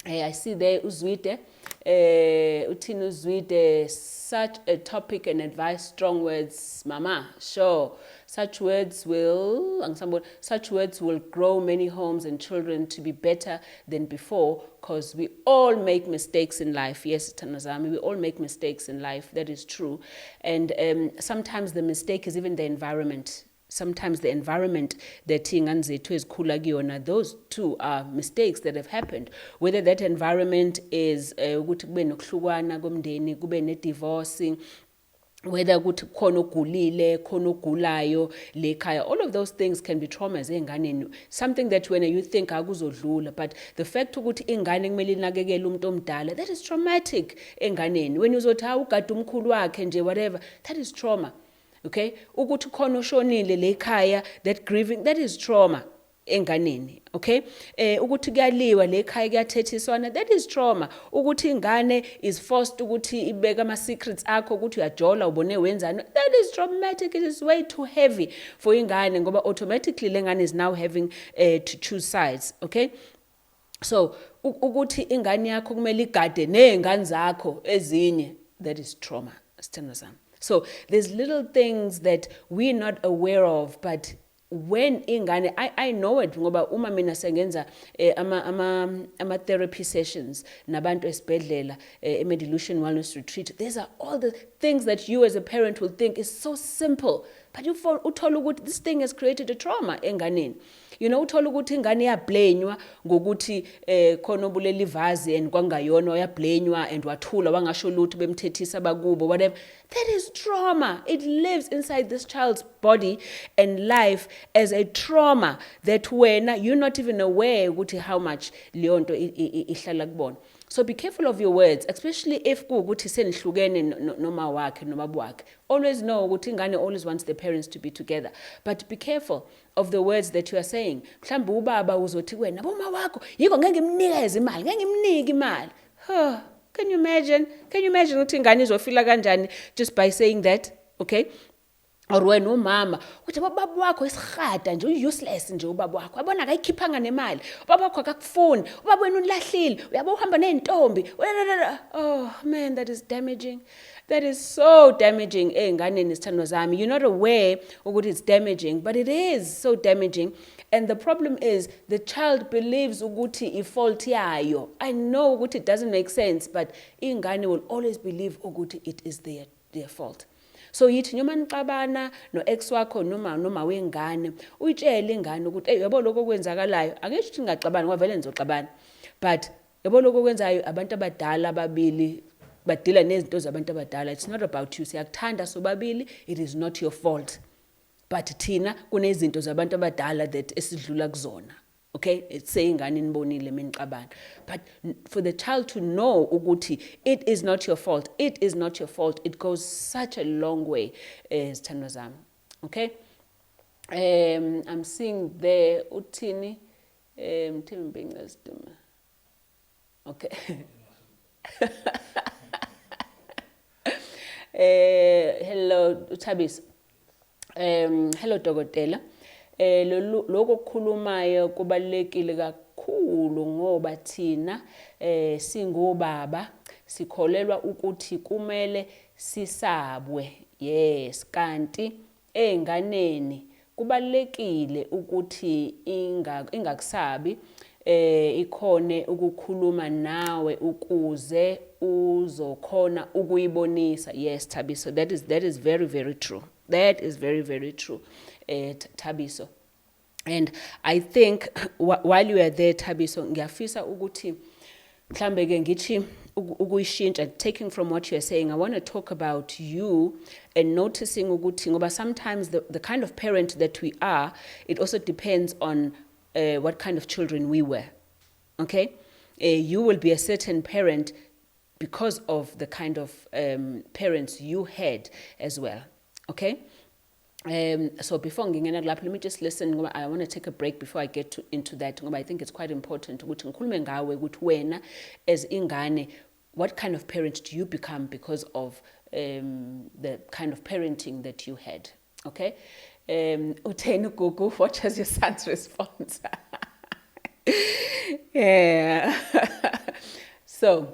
I see there Uzwide, Uthini Uzwide, such a topic and advice, strong words, mama. Sure, such words will grow many homes and children to be better than before, because we all make mistakes in life. Yes, Tanazami, we all make mistakes in life. That is true, and sometimes the mistake is even the environment. Sometimes the environment that ingane zethu ezikhula kuyona, those two are mistakes that have happened, whether that environment is ukuthi kube nokuhlukana komndeni, kube ne-divorce, whether ukuthi khona ogulile, khona ogulayo lekhaya. All of those things can be traumas enganeni, something that when you think akuzodlula, but the fact ukuthi ingane kumele inakekele umuntu omdala, that is traumatic enganeni. When uzothi ugada umkhulu wakhe nje whatever, that is trauma. Okay, ukuthi khona oshonile lekhaya, that grieving, that is trauma enganeni. Okay, ukuthi kuyaliwa lekhaya kuyathethiswana, that is trauma. Ukuthi ingane is forced ukuthi ibeka ama secrets akho, ukuthi uyajola ubone wenzani, that is traumatic. It is way too heavy for ingane, ngoba automatically lengane is now having to choose sides. Okay, so ukuthi ingane yakho kumele igade nezingane zakho ezinye, that is trauma. So there's little things that we're not aware of, but when ingane, I know it ngoba uma mina sengenza ama therapy sessions nabantu esibhedlela, Medilution Wellness Retreat, these are all the things that you as a parent will think is so simple, but uthola ukuthi this thing has created a trauma enganeni. You know, uthola ukuthi ingane iyablamewa ngokuthi khona obulela ivazi and kwangayona uyablamewa and wathula wangasho lutho bemthethisa bakubo, whatever. That is trauma. It lives inside this child's body and life as a trauma that wena you're not even aware ukuthi how much leyo nto ihlala kubona. So be careful of your words, especially if kuukuthi senihlukene noma wakhe noma wakhe. Always know ukuthi ingane always wants the parents to be together. But be careful of the words that you are saying. Mhlambe ubaba uzothi wena boma wakho yiko ngeke ngimnikeze imali, ngeke ngimnike imali. Can you imagine? Can you imagine ukuthi ingane izofila kanjani just by saying that? Okay? Or wena umama uthi baba wakho isihada nje useless nje ubaba wakho yabona akayikhiphanga nemali, ubaba wakho akakufuni, ubaba wena unilahlile, uyabo uhamba nentombi. Oh man, that is damaging. That is so damaging enganeni sithandwa zami. You're not aware ukuthi it's damaging, but it is so damaging. And the problem is the child believes ukuthi ifault yayo. I know ukuthi it doesn't make sense, but ingane will always believe ukuthi it is their fault. So yithi noma nixabana no ex wakho noma wengane, uyitshele ingane ukuthi yabo lokho kwenzakalayo, angisho ukuthi ngixabana ngoba vele nizoxabana, but yabo lokho kwenzayo abantu abadala ababili badila nezinto zabantu abadala. It's not about you. Siyakuthanda sobabili, it is not your fault. But thina kunezinto zabantu abadala that esidlula kuzona. Okay, it's saying nibonile minixabana. But for the child to know ukuthi it is not your fault, it is not your fault, it goes such a long way, sithandwa zami. Okay, I'm seeing there uthini okay. Hello Thabisa. Hello Dokotela. Lokho kukhulumayo kubalekile kakhulu ngoba thina singobaba sikholelwa ukuthi kumele sisabwe. Yes, kanti enganeni kubalekile ukuthi ingakusabi ikhone ukukhuluma nawe ukuze uzokhona ukuyibonisa. Yes, Thabiso, that is very, very true. That is very, very true, Thabiso. And I think while you are there, Thabiso, ngiyafisa ukuthi mhlambe ke ngithi ukuyishintsha, taking from what you are saying, I want to talk about you and noticing ukuthi ngoba sometimes the kind of parent that we are, it also depends on what kind of children we were. Okay, you will be a certain parent because of the kind of parents you had as well. Okay, so before ngingena lapho, let me just listen. I want to take a break before I get into that. I think it's quite important ukuthi ngikhulume ngawe ukuthi wena as ingane, what kind of parent do you become because of the kind of parenting that you had. Okay, Uteni Gugu, what was your son's response? Yeah. So,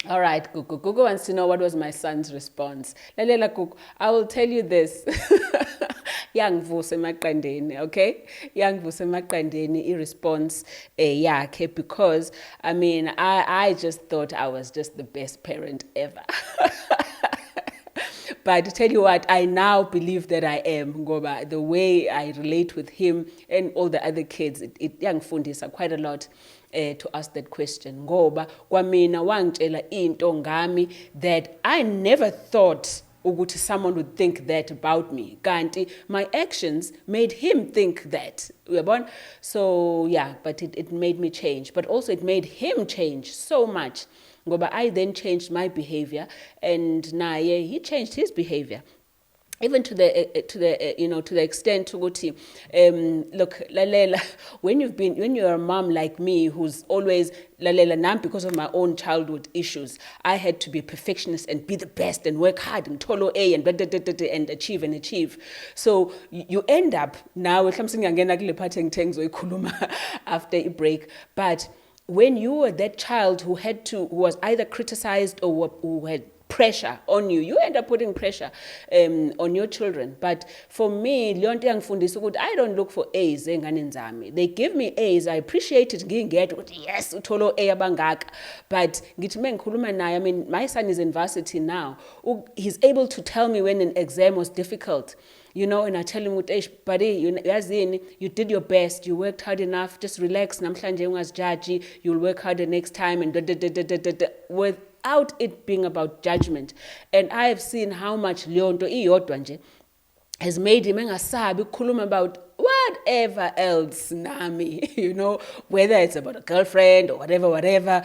all right, Gugu. Gugu wants to know what was my son's response. Lalela Gugu, I will tell you this. Yangivuse emaqandeni, okay? Yangivuse emaqandeni response yakhe, because I mean, I just thought I was just the best parent ever. But to tell you what, I now believe that I am, ngoba the way I relate with him and all the other kids, it yangifundisa quite a lot to ask that question. Ngoba kwamina wangitshela into ngami that I never thought ukuthi someone would think that about me. Kanti my actions made him think that. Uyabona? So yeah, but it made me change. But also it made him change so much. Ngoba I then changed my behavior, and naye he changed his behavior. Even to the extent ukuthi look, lalela, when you're a mom like me who's always lalela nam, because of my own childhood issues, I had to be a perfectionist and be the best and work hard and tolo A and and achieve. So you end up now after a break, but when you were that child who was either criticized or who had pressure on you, you end up putting pressure on your children. But for me, I don't look for A's enganeni zami. They give me A's, I appreciate it, yes, utholo A abangaka. But I mean, my son is in varsity now. He's able to tell me when an exam was difficult. And I tell him, buddy, you did your best, you worked hard enough, just relax, namhlanje ungazijaji, you'll work harder next time, and without it being about judgment. And I have seen how much Leonto iyodwa nje has made him engasabi ukukhuluma about whatever else nami, whether it's about a girlfriend or whatever.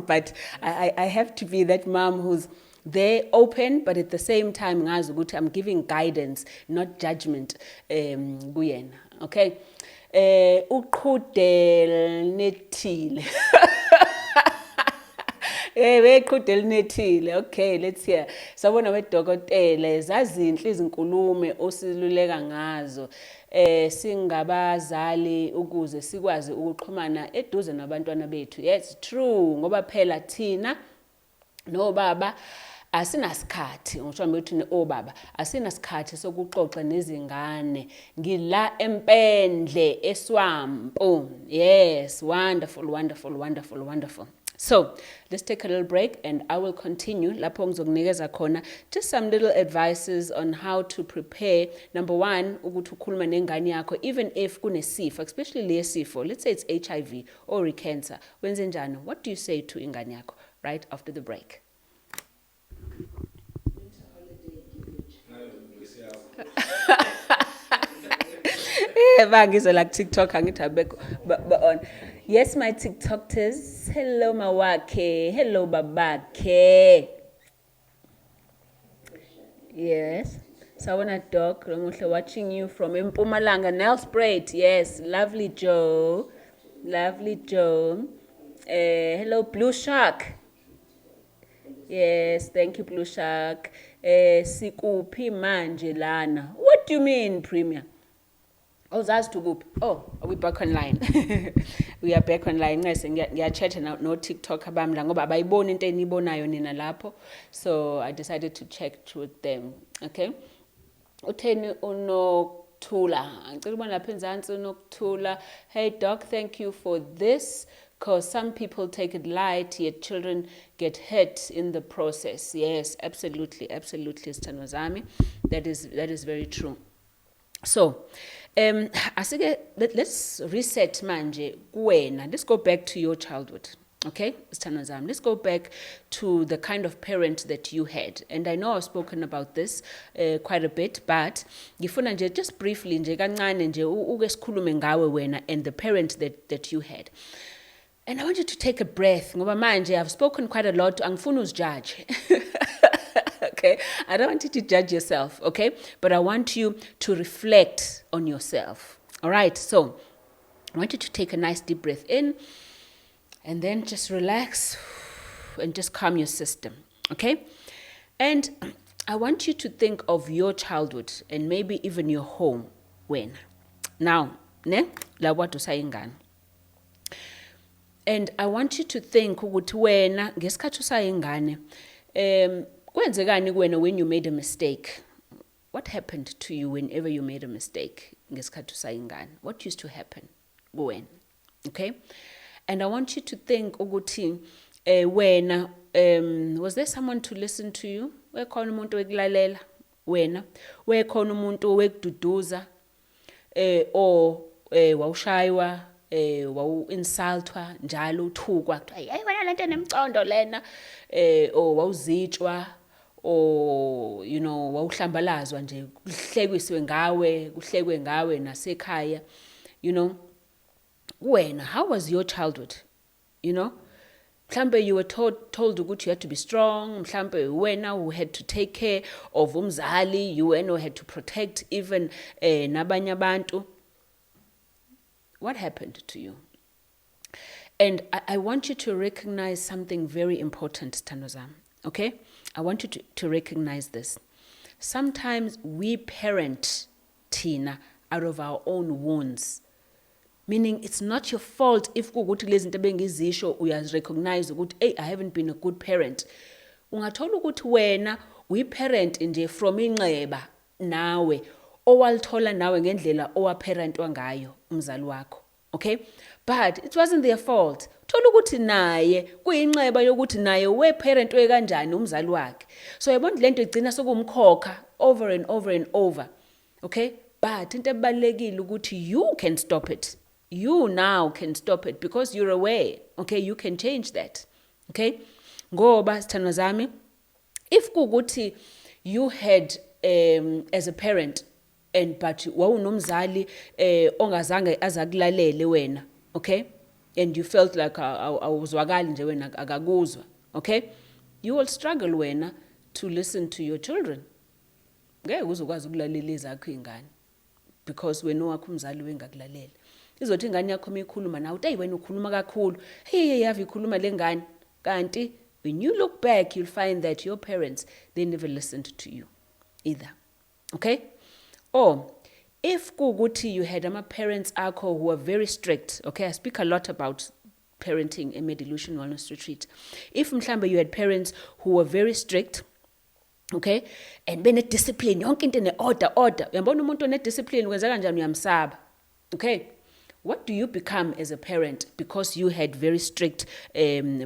But I have to be that mom who's they're open, but at the same time, I'm giving guidance, not judgment. Okay? Uqhudel nethile. Okay, let's hear. Sabona wedokotela zazinhle izinkulume osiluleka ngazo singabazali ukuze sikwazi ukuxhumana eduze nabantwana bethu. Yes, true, ngoba phela thina no baba asinasikhathi, ngisho mbethi obaba asinasikhathi sokuxoxa nezingane ngila empendle eswampu. Yes, wonderful. So let's take a little break and I will continue lapho ngizokunikeza khona just some little advices on how to prepare. Number one, ukuthi ukhuluma nengane yakho even if kunesifo, especially le sifo, let's say it's HIV or cancer. Wenze njani? What do you say to ingane yakho right after the break? Like TikTok on. Yes, my TikTokers. Hello, Mawake. Hello, Babake. Yes. Sawana Doc, watching you from Mpumalanga. Nelspruit. Yes, lovely Joe. Hello, Blue Shark. Yes, thank you, Blue Shark. Sikuphi manje lana. What do you mean, Premier? Oh, are we back online? We are back online. Ngiyachatha no TikTok abamla ngoba abayiboni into enibonayo nina lapho. So I decided to check with them. Okay? Utheni unokuthula. Ngicela ubona lapha enzansi unokuthula. Hey doc, thank you for this. Because some people take it light, yet children get hurt in the process. Yes, absolutely, Stanozami. That is very true. So, let's reset manje kuwena. Let's go back to your childhood. Okay, Stanozami. Let's go back to the kind of parent that you had. And I know I've spoken about this quite a bit, but ngifuna nje just briefly nje kancane nje uke sikhulume ngawe wena and the parent that you had. And I want you to take a breath. Ngoba manje I've spoken quite a lot. Angifuni uzijudge. Okay? I don't want you to judge yourself, okay? But I want you to reflect on yourself. All right? So, I want you to take a nice deep breath in and then just relax and just calm your system, okay? And I want you to think of your childhood and maybe even your home when. Now, la watu sayingani. And I want you to think ukuthi wena ngesikhathi usayingane kwenzekani kuwena when you made a mistake. What happened to you whenever you made a mistake ngesikhathi usayingane? What used to happen kuwena? Okay? And I want you to think ukuthi wena was there someone to listen to you? Wekhona umuntu wekulalela wena? Wekhona umuntu wekududuza or wawushaywa wawu-insultwa njalo uthukwa kuthiwa hey wena lento enemcondo lena or wawuzitshwa or you know wawuhlambalazwa nje kuhlekwe ngawe nasekhaya, you know. Wena, how was your childhood? You know, mhlambe you were told ukuthi you had to be strong, mhlambe wena who had to take care of umzali, you who had to protect even nabanye abantu. What happened to you? And I want you to recognize something very important, Tanozam. Okay? I want you to recognize this. Sometimes we parent Tina out of our own wounds. Meaning it's not your fault if kuguthi lezi zinto bengizisho uyazrecognize ukuthi hey I haven't been a good parent. Ungathola ukuthi wena uyiparent nje from inxeba nawe owalithola nawe ngendlela owaparentwa ngayo umzali wakho. Okay? But it wasn't their fault. Thola ukuthi naye kuyinxeba yokuthi naye weparentwe kanjani umzali wakhe. So yabona lento igcina sokumkhokha over and over and over. Okay? But into ebalekile ukuthi you can stop it. You now can stop it because you're aware. Okay? You can change that. Okay? Ngoba sithando zami, if kuguthi you had as a parent but wawunomzali ongazange azakulalele wena, okay, and you felt like awuzwakali nje wena akakuzwa, okay, you will struggle wena to listen to your children. Ngeke uzokwazi ukulalela izakho ingane because wena wakho umzali wengakulalela. Izothi ingane yakho mikhuluma nawe uthi wena ukhuluma kakhulu, hey yavi ikhuluma lengane, kanti when you look back you'll find that your parents, they never listened to you either. Okay? Or if kuguti you had parents akho who were very strict, okay, I speak a lot about parenting in Medilution Wellness Retreat. If mhlambe you had parents who were very strict, okay, and bene discipline, yonke into ne order. Uyabona umuntu one discipline wenza kanjani uyamsaba. Okay? What do you become as a parent because you had very strict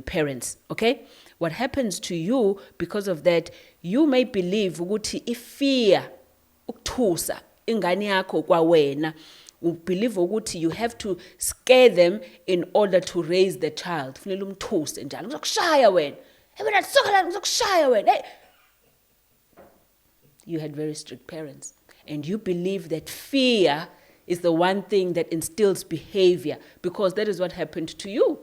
parents? Okay? What happens to you because of that, you may believe ukuthi ifear ukuthusa ingane yakho kwa wena, ubelieve ukuthi you have to scare them in order to raise the child. Kufanele umthuse njalo uzokushaya wena. Hey wena soka uzokushaya wena. Hey. You had very strict parents and you believe that fear is the one thing that instills behavior because that is what happened to you.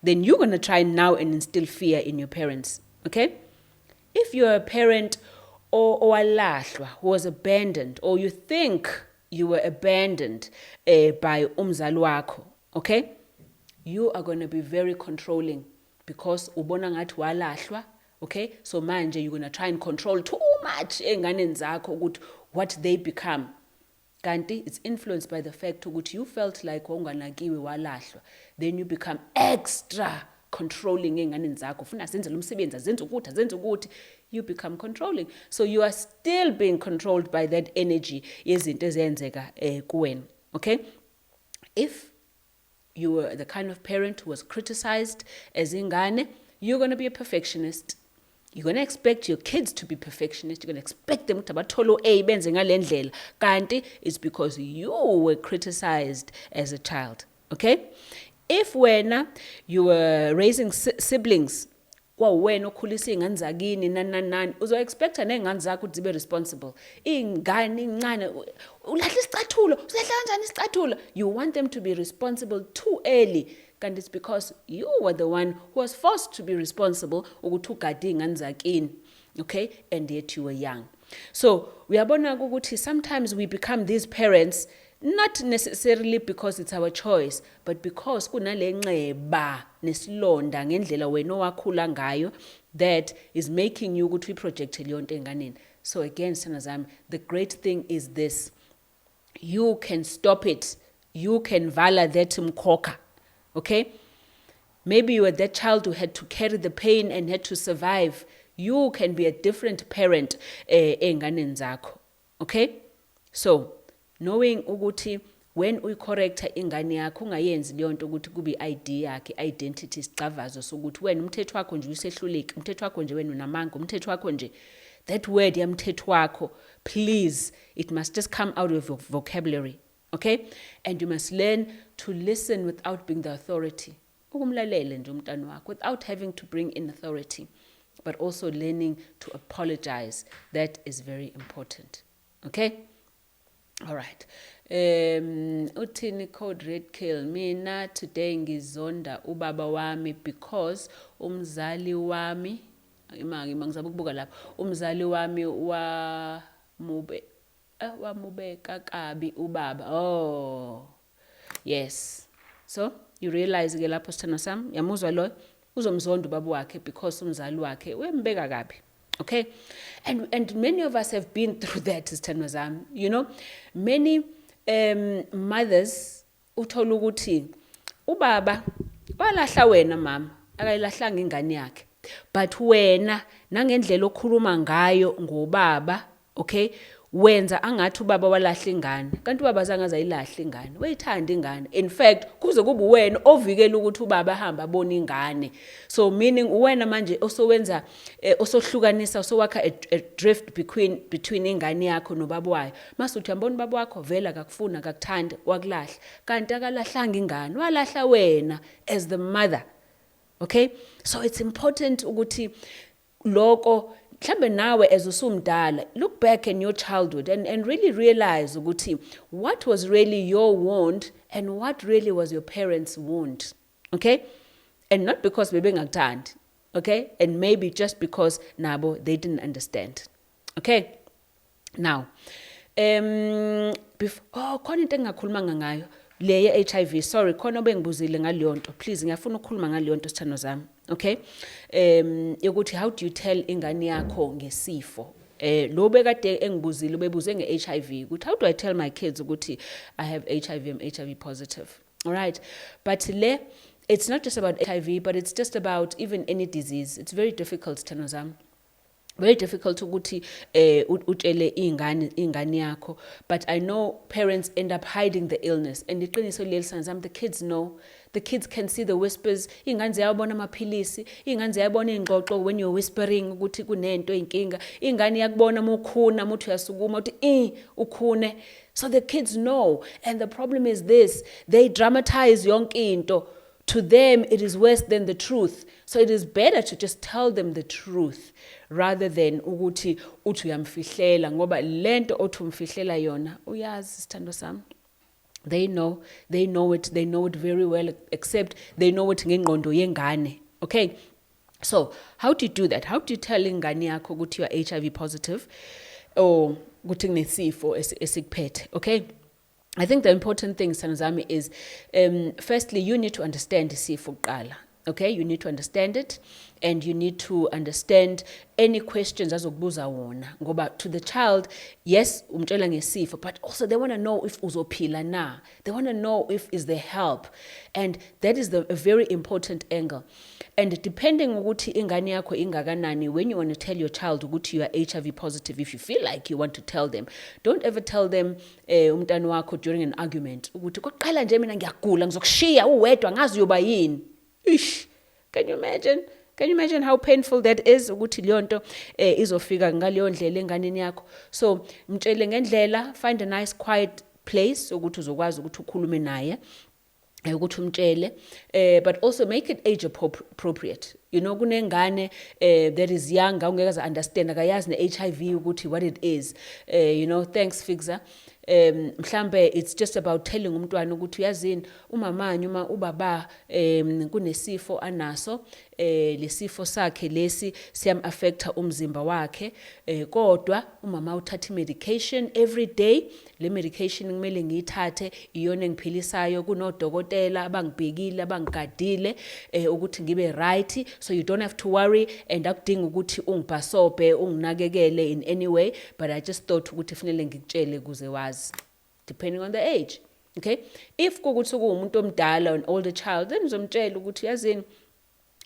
Then you're going to try now and instill fear in your parents. Okay? If you're a parent or walahlwa, who was abandoned, or you think you were abandoned by umzali wakho, okay? You are going to be very controlling because ubona ngathi walahlwa, okay? So manje you're going to try and control too much enganeni zakho ukuthi what they become. Kanti it's influenced by the fact ukuthi you felt like wawunganakiwe walahlwa. Then you become extra controlling enganeni zakho. Ufuna zenze lo msebenzi, azenze ukuthi. You become controlling. So you are still being controlled by that energy yezinto ezenzeka kuwena. Okay? If you were the kind of parent who was criticized as ingane, you're going to be a perfectionist. You're going to expect your kids to be perfectionists. You're going to expect them to batolo A benze ngale ndlela. Kanti it's because you were criticized as a child. Okay? If wena you were raising siblings, wena okhulisa ingane zakini nani uzo expecta nengane zakho ukuthi zibe responsible. Ingane incane ulahla isicathulo, usehla kanjani isicathulo? You want them to be responsible too early. And it's because you were the one who was forced to be responsible ukuthi ugade ingane zakini. Okay? And yet you were young. So, uyabona ukuthi sometimes we become these parents not necessarily because it's our choice, but because kunale nxeba nesilonda ngendlela wena owakhula ngayo that is making you ukuthi uproject leyo nto enganeni. So again, Sanazam, the great thing is this. You can stop it. You can vala that mkhokha. Okay? Maybe you are that child who had to carry the pain and had to survive. You can be a different parent enganeni zakho. Okay? So, knowing ukuthi when uyicorrecta ingane yakho ungayenzi leyo nto ukuthi kube i-ID yakhe, identity isicavazo sokuthi wena umthetho wakho nje usehluleki, umthetho wakho nje wena unamanga, umthetho wakho nje. That word yamthetho wakho, please, it must just come out of your vocabulary. Okay? And you must learn to listen without being the authority. Ukumlalele nje umntana wakho without having to bring in authority, but also learning to apologize. That is very important. Okay? All right. Uthini code red kill mina today ngizonda ubaba wami because umzali wami ngizama ukubuka lapha umzali wami wamubeka kabi ubaba. Oh yes, so you realize ke lapho sithana sami yamuzwa lo uzomzonda ubaba wakhe because umzali wakhe wembeka kabi. Okay? And many of us have been through that, sithana sami. You know, many mothers uthola ukuthi ubaba walahla wena mama akayilahlanga ingane yakhe, but wena nangendlela okhuluma ngayo ngobaba, okay, wenza angathi ubaba walahla ingane, kanti ubaba zangaze ayilahla ingane, wayithanda ingane. In fact kuze kube wena ovikela ukuthi ubaba ahamba abona ingane. So meaning wena manje osowenza osohlukanisa osowakha a drift between ingane yakho nobaba wayo. Masuthi yambona ubaba wakho vela akakufuna akakuthanda wakulahla, kanti akalahlanga ingane, walahla wena as the mother. Okay? So it's important ukuthi loko mhlambe nawe as usumdala look back in your childhood and really realize ukuthi what was really your wound and what really was your parents' wound. Okay? And not because bebengakuthandi, okay? And maybe just because nabo they didn't understand. Okay? Now, khona into engakhulumanga ngayo le ye-HIV. Sorry, khona bengibuzile ngaleyo nto. Please ngiyafuna ukukhuluma ngaleyo nto sithando zami. Okay? Ukuthi how do you tell ingane yakho ngesifo? Lo bekade engibuzile bebuze nge-HIV ukuthi how do I tell my kids ukuthi I have HIV, I'm HIV positive. All right? But it's not just about HIV, but it's just about even any disease. It's very difficult, sithando zami. Very difficult ukuthi utshele ingane yakho, but I know parents end up hiding the illness. And iqiniso leli the kids know. The kids can see the whispers. Ingane ziyabona amaphilisi, ingane ziyabona ingxoxo when you're whispering ukuthi kunento inkinga. Ingane yakubona mukhuna muthi uyasukuma uthi ukhune. So the kids know. And the problem is this, they dramatize yonke into. To them, it is worse than the truth. So it is better to just tell them the truth rather than ukuthi uyamfihlela ngoba lento othi umfihlela yona uyazi sithando sami. They know it very well, except they know it ngengqondo yengane. Okay? So, how do you do that? How do you tell ingane yakho ukuthi you are HIV positive or ukuthi kunesifo esikuphethe? Okay? I think the important thing, Sanazami, is firstly, you need to understand isifo kuqala. Okay, you need to understand it, and you need to understand any questions azokubuza wona. Ngoba to the child, yes, umtshela ngesifo, but also they want to know if uzophila na. They want to know if is there help, and that is a very important angle. And depending ukuthi ingane yakho ingakanani, when you want to tell your child ukuthi you are HIV positive, if you feel like you want to tell them, don't ever tell them umntana wakho during an argument ukuthi koqala nje mina ngiyagula ngizokushiya uwedwa ngazi uyoba yini. Ish, can you imagine? Can you imagine how painful that is? Ukuthi leyo nto izofika ngaleyo ndlela enganeni yakho. So mtshele ngendlela, find a nice quiet place ukuthi uzokwazi ukuthi ukhulume naye. Ukuthi umtshele, but also make it age appropriate. You know, kunengane that is young, ungeke understand akayazi ne-HIV ukuthi what it is. You know, thanks Figza. Mhlambe it's just about telling umntwana ukuthi uyazini umamanye uma ubaba kunesifo anaso, lesifo sakhe lesi siyam affecta umzimba wakhe, kodwa umama uthatha medication every day. Le medication kumele ngiyithathe iyona engiphilisayo, kunodokotela abangibhekile abangigadile ukuthi ngibe right, so you don't have to worry, and akudinga ukuthi ungibhasope unginakekele in any way, but I just thought ukuthi kufanele ngikutshele kuze wazi, depending on the age. Okay, if kukuthi kuwumuntu omdala, an older child, then uzomtshela ukuthi yazini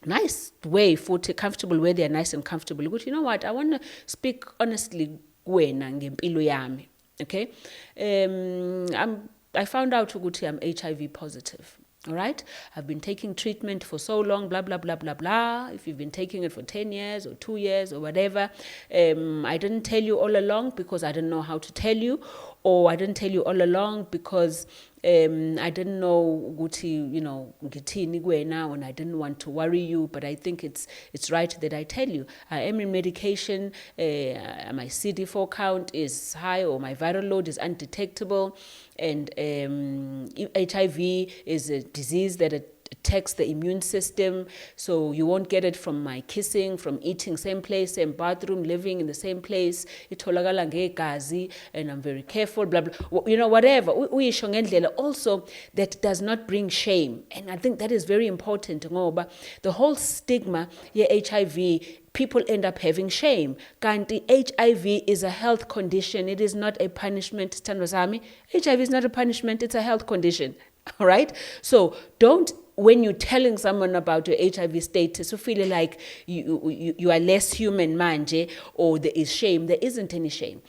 nice way futhi comfortable way, they are nice and comfortable ukuthi you know what, I want to speak honestly kuwena ngempilo yami. Okay, I found out ukuthi I'm HIV positive. All right, I've been taking treatment for so long, blah, blah, blah, blah, blah. If you've been taking it for 10 years or 2 years or whatever, I didn't tell you all along because I didn't know how to tell you, or I didn't tell you all along because I didn't know ngithini kuwena, and I didn't want to worry you, but I think it's right that I tell you. I am in medication, my CD4 count is high, or my viral load is undetectable, and HIV is a disease that attacks the immune system, so you won't get it from my kissing, from eating same place, same bathroom, living in the same place, itholakala ngegazi, and I'm very careful, blah blah, whatever. Uyisho ngendlela also that does not bring shame, and I think that is very important ngoba the whole stigma HIV, people end up having shame. Kanti HIV is a health condition, it is not a punishment. Thandwa HIV is not a punishment, it's a health condition. All right, so don't, when you're telling someone about your HIV status, you feel like you are less human manje, or there is shame. There isn't any shame.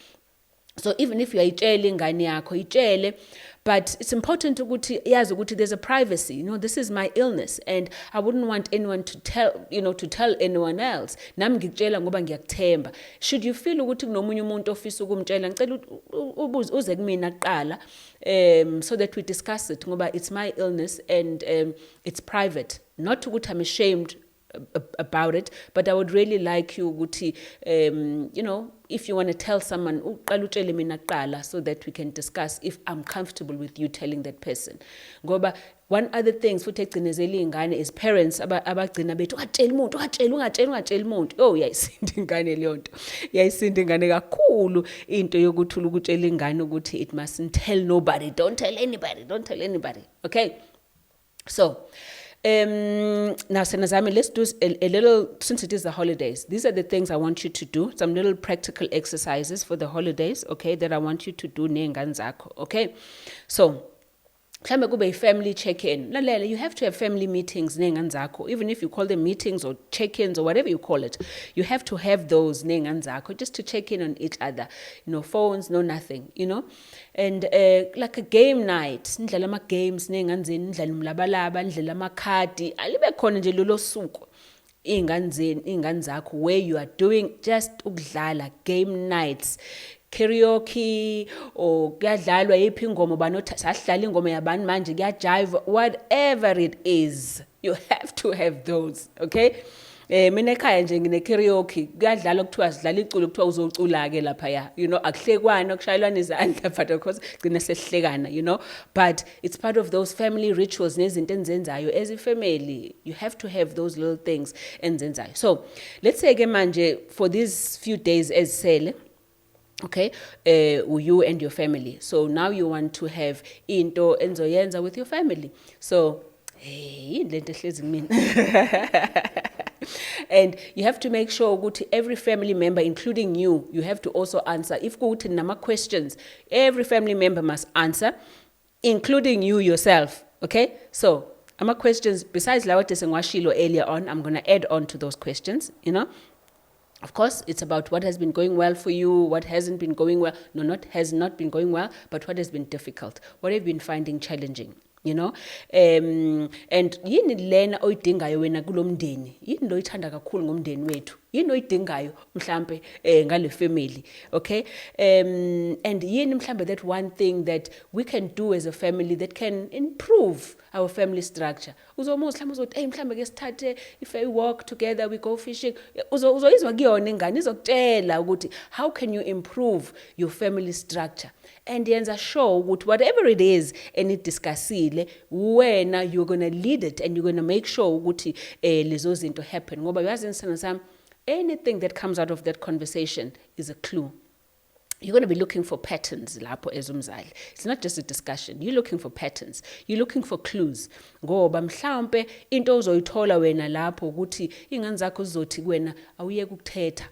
So even if you are itshele ingane yakho, itshele, but it's important ukuthi yazi ukuthi there's a privacy. This is my illness, and I wouldn't want anyone to tell anyone else. Nami ngikutshela ngoba ngiyakuthemba. Should you feel ukuthi kunomunye umuntu ofisa ukumtshela, ngicela uze kumina kuqala, so that we discuss it ngoba it's my illness and it's private. Not ukuthi I'm ashamed about it, but I would really like you ukuthi if you want to tell someone, uqala utshele mina kuqala, so that we can discuss if I'm comfortable with you telling that person. Ngoba one other thing futhi egcinezela ingane is parents abagcina bethi ungatsheli umuntu. Oh, yayisinda ingane leyo nto. Yayisinda ingane kakhulu into yokuthula ukutshela ingane ukuthi it mustn't tell nobody, don't tell anybody. Okay, so now, Senazami, let's do a little, since it is the holidays, these are the things I want you to do, some little practical exercises for the holidays, okay, that I want you to do nengane zakho, okay? So, mhlambe kube family check-in. Lalela, you have to have family meetings nengane zakho, even if you call them meetings or check-ins or whatever you call it. You have to have those nengane zakho just to check in on each other. No phones, no nothing, And like a game night, nidlala ama games nengane zenu, nidlala umlabalaba, nidlala amakhadi, alibe khona nje lolo suku iy'ngane zakho, where you are doing just ukudlala game nights, karaoke, or kuyadlalwa yiphi ingoma, banothi sasidlala ingoma yabani manje, kuyajive, whatever it is, you have to have those, okay? Mina ekhaya nje ngine karaoke, kuyadlalwa kuthiwa sidlala iculo, kuthiwa uzocula ke lapha ya, akuhlekwana, kushayelwana izandla, but of course gcina sesihlekana, but it's part of those family rituals nezinto enzenzayo as a family. You have to have those little things enzenzayo. So let's say ke manje for these few days as sele, okay, you and your family. So now you want to have into enzoyenza with your family. So, hey, and you have to make sure ukuthi every family member, including you have to also answer. If kuthi nama questions, every family member must answer, including you yourself, okay? So, ama questions, besides lawa tesengwashilo earlier on, I'm going to add on to those questions, Of course, it's about what has been going well for you, what hasn't been going well. No, has not been going well, but what has been difficult. What have you been finding challenging, And yini lena oyidingayo wena kulomndeni? Yini lo ithanda kakhulu ngomndeni wethu? Yini oyidingayo mhlambe ngale family, okay? And yini mhlambe that one thing that we can do as a family that can improve our family structure. Uzomuza mhlambe uzothi mhlambe ke sithathe, if we walk together, we go fishing. Uzoyizwa kuyona ingane izokutshela ukuthi how can you improve your family structure? And yenza sure ukuthi whatever it is enidiscussile, wena you're going to lead it and you're going to make sure ukuthi lezo zinto happen. Ngoba uyazi insana sami, anything that comes out of that conversation is a clue. You're going to be looking for patterns lapho as umzali. It's not just a discussion. You're looking for patterns. You're looking for clues. Ngoba mhlawumbe into ozoyithola wena lapho ukuthi ingane zakho zizothi kuwena awuyeke ukuthetha.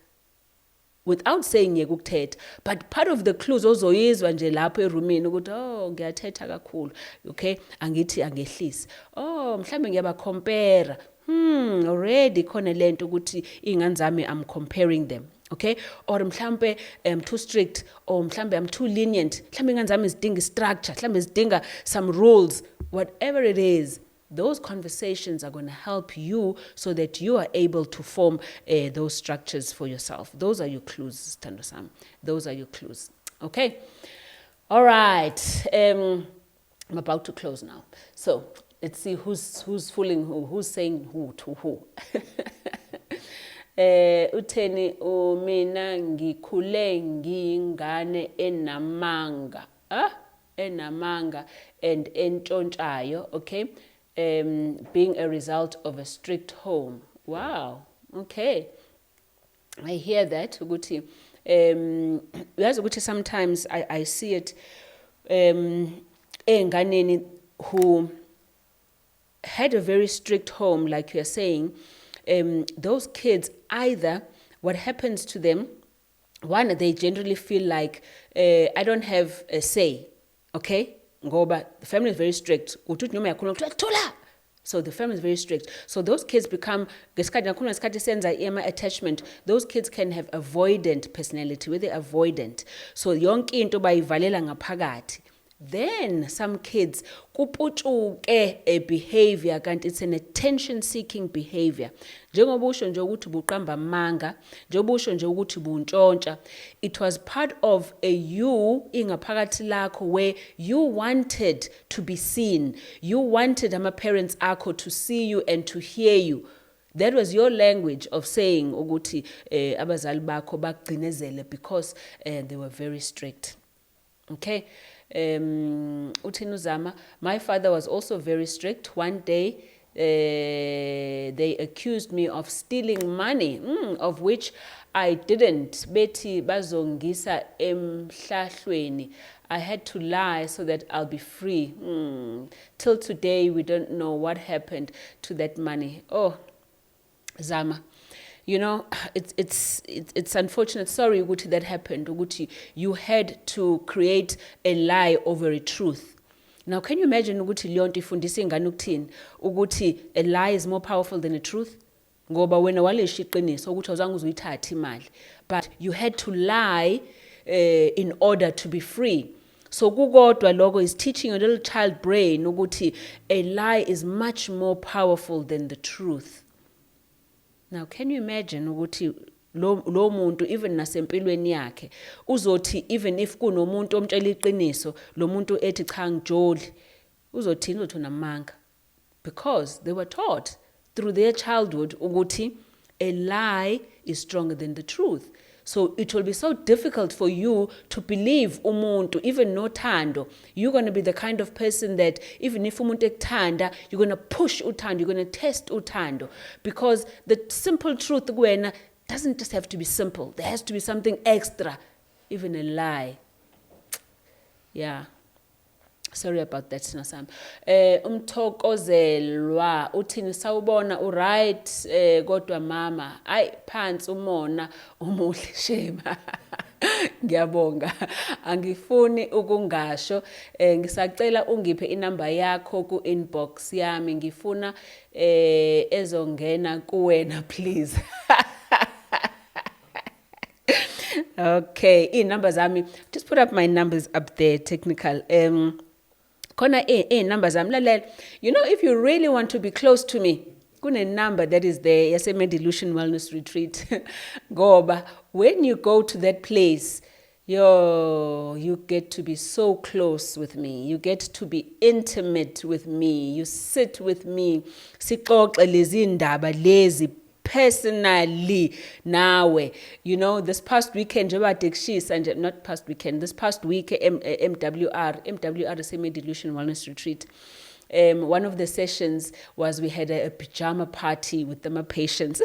without saying yeke ukuthetha, but part of the clues ozoyizwa nje lapho erumini ukuthi oh ngiyathetha kakhulu, okay, angithi angehlisi, oh mhlambe ngiyaba compare, already khona lento ukuthi ingane zami I'm comparing them, okay, or mhlambe I'm too strict, or mhlambe I'm too lenient, mhlambe ingane zami zidinga structure, mhlambe zidinga some rules, whatever it is. Those conversations are going to help you so that you are able to form those structures for yourself. Those are your clues, Thando Sam. Those are your clues. Okay? All right. I'm about to close now. So let's see who's fooling who, who's saying who to who. Utheni mina ngikhule ngingane enamanga. Enamanga and entshontshayo, okay? Being a result of a strict home. Wow. Okay. I hear that. Ukuthi sometimes I see it enganeni who had a very strict home, like you're saying. Those kids, either what happens to them, one, they generally feel like I don't have a say, okay? Ngoba the family is very strict. So the family is very strict. So those kids become attachment. Those kids can have avoidant personality, where they're avoidant. So yonke into bayivalela ngaphakathi. Then some kids kupuchuke a behavior kanti it's an attention seeking behavior. Njengoba usho nje ukuthi buqamba manga, njengoba usho nje ukuthi buntshontsha, it was part of a you ingaphakathi lakho where you wanted to be seen. You wanted ama parents akho to see you and to hear you. That was your language of saying ukuthi abazali bakho bagcinezele because they were very strict. Okay? Uthini Uzama, my father was also very strict. One day they accused me of stealing money, of which I didn't. Bethi bazongisa emhlahlweni. I had to lie so that I'll be free. Till today we don't know what happened to that money. Oh, Zama. You know, it's unfortunate. Sorry, Uguti, that happened. Uguti, you had to create a lie over a truth. Now, can you imagine Uguti Leon tifundisi ngane ukuthini? Uguti, a lie is more powerful than a truth? Ngoba wena walisho iqiniso ukuthi awuzange uzuyithatha imali. But you had to lie in order to be free. So kukodwa logo is teaching your little child brain ukuthi a lie is much more powerful than the truth. Now, can you imagine ukuthi lo muntu even nasempilweni yakhe uzothi even if kunomuntu omtshela iqiniso lo muntu ethi cha ngijoli uzothini uzothi unamanga, because they were taught through their childhood ukuthi a lie is stronger than the truth. So it will be so difficult for you to believe umuntu, even no thando. You're going to be the kind of person that even if umuntu ekuthanda, you're going to push uthando, you're going to test uthando. Because the simple truth kuwena doesn't just have to be simple. There has to be something extra, even a lie. Yeah. Sorry about that, Sinasam. Umthokozelwa uthini sawubona uright kodwa mama ay phansi umona umuhle shema. Ngiyabonga. Angifuni ukungasho. Ngisacela ungiphe inamba yakho ku inbox yami. Ngifuna ezongena kuwena please. Okay, numbers zami. Just put up my numbers up there, technical. Kona numbers zami. You know, if you really want to be close to me, kune number that is there, Yaseme Delusion Wellness Retreat. Goba, when you go to that place, you get to be so close with me. You get to be intimate with me. You sit with me. Sixoxe lezi ndaba lezi personally nawe. You know, this past weekend not past weekend, this past week MWR is Semi Delusion Wellness Retreat. One of the sessions was we had a pajama party with my patients.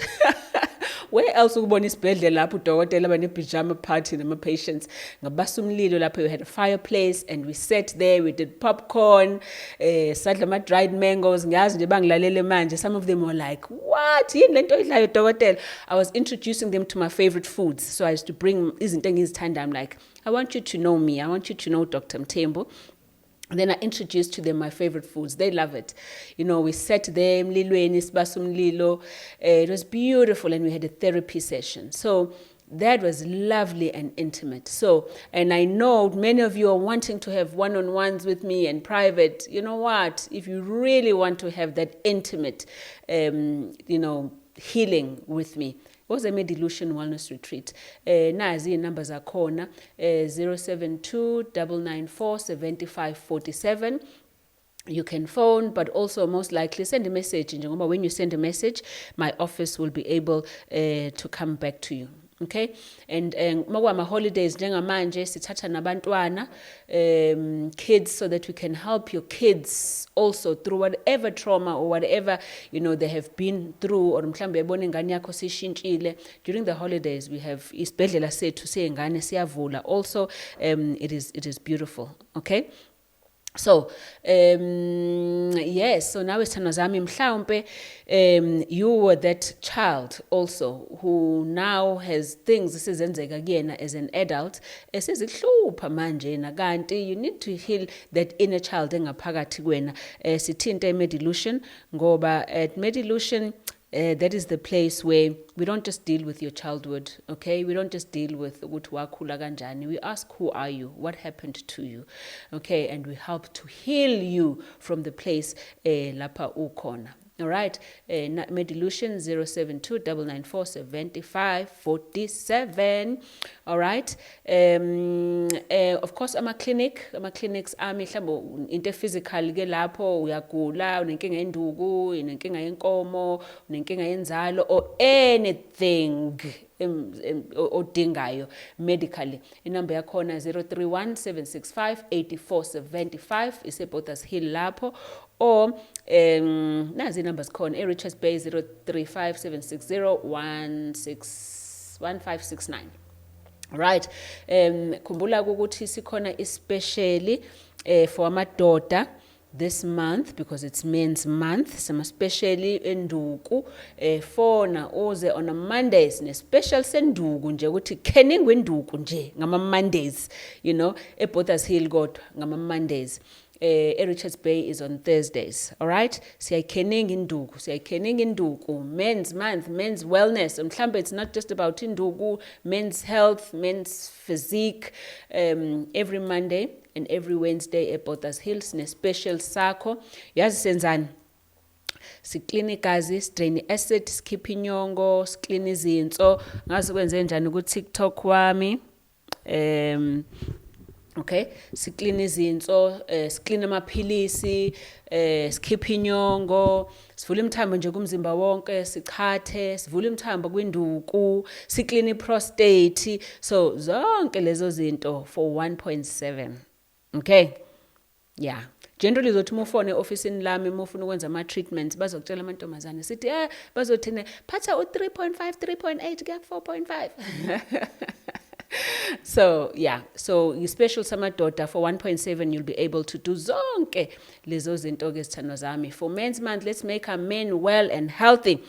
Where else ukubona isibhedlela lapho udokotela bane pajama party nama patients ngabasa umlilo lapho. We had a fireplace and we sat there, we did popcorn, sadla ama dried mangoes. Ngiyazi nje bangilalele manje. Some of them were like, "What? Yini lento idlayo dokotela?" I was introducing them to my favorite foods. So I used to bring izinto engizithanda. I'm like, "I want you to know me. I want you to know Dr. Mthembu." And then I introduced to them my favorite foods. They love it. You know, we sat there, mlilweni, sibasa umlilo. It was beautiful, and we had a therapy session. So that was lovely and intimate. So, and I know many of you are wanting to have one-on-ones with me and private. You know what? If you really want to have that intimate, healing with me, it was a Medilution Wellness Retreat. Nazi numbers are corner 072 994 7547. You can phone, but also most likely send a message. When you send a message, my office will be able to come back to you. Okay, and makwama holidays njengamanje sithatha nabantwana kids, so that we can help your kids also through whatever trauma or whatever they have been through, or mhlambe yabona ingane yakho sishintshile. During the holidays we have isibhedlela sethu seyingane siyavula also. It is beautiful. Okay. So, yes, so now it's Tanazami mhlawumbe, you were that child also who now has things esizenzeka kuyena as an adult esizihlupha manje na kanti you need to heal that inner child engaphakathi kuwena. Sithinta Medilution ngoba at Medilution that is the place where we don't just deal with your childhood, okay? We don't just deal with ukuthi wakhula kanjani. We ask, who are you? What happened to you? Okay, and we help to heal you from the place lapha ukhona. All right, Medilution 072 994 7547. All right, of course, clinics ami mhlawumbe into physical ke lapho uyagula, unenkinga yenduku, unenkinga yenkomo, unenkinga yenzalo, or anything odingayo medically. Inumber yakhona 031 765 8475 isebhodas hill lapho, or nazi numbers khona Richards Bay 035 760 1569. Right, khumbula ukuthi sikhona especially for amadoda this month, because it's men's month. Some especially enduku fona oze on a Mondays ne special senduku nje ukuthi kening wenduku nje ngama Mondays, eBothas Hill God ngama Mondays. Richards Bay is on Thursdays. All right, siyakening induku, men's month, men's wellness. Mhlambe it's not just about induku, men's health, men's physique. Every Monday and every Wednesday eBothas Hills ne special sakho. Yazi senzani? Siklini igazi, strain acid, skip inyongo, sklini izinso. Ngazi kwenze njani ku TikTok wami. Okay, siklini izinso, siklini amaphilisi, sikhipha inyongo, sivula imthambo nje kumzimba wonke, sikhathe, sivula imthambo kwinduku, siklini prostate. So zonke lezo zinto for 1.7. Okay, yeah. Generally uzothi mufone officeini lami mufuna ukwenza ama treatments bazokutshela amantombazane sithi bazothina phatha u3.5 3.8 kuya 4.5. So yeah, so special samadoda for 1.7 you'll be able to do zonke lezo zinto ke sithandwa zami. For men's month, let's make our men well and healthy.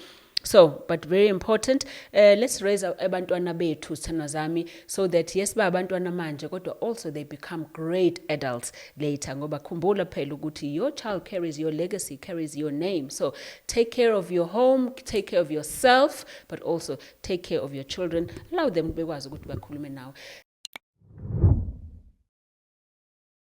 So, but very important, let's raise abantwana bethu sithandwa zami, so that yes ba abantwana manje kodwa also they become great adults later, ngoba khumbula phela ukuthi your child carries your legacy, carries your name. So take care of your home, take care of yourself, but also take care of your children. Allow them bekwazi ukuthi bakhulume nawe.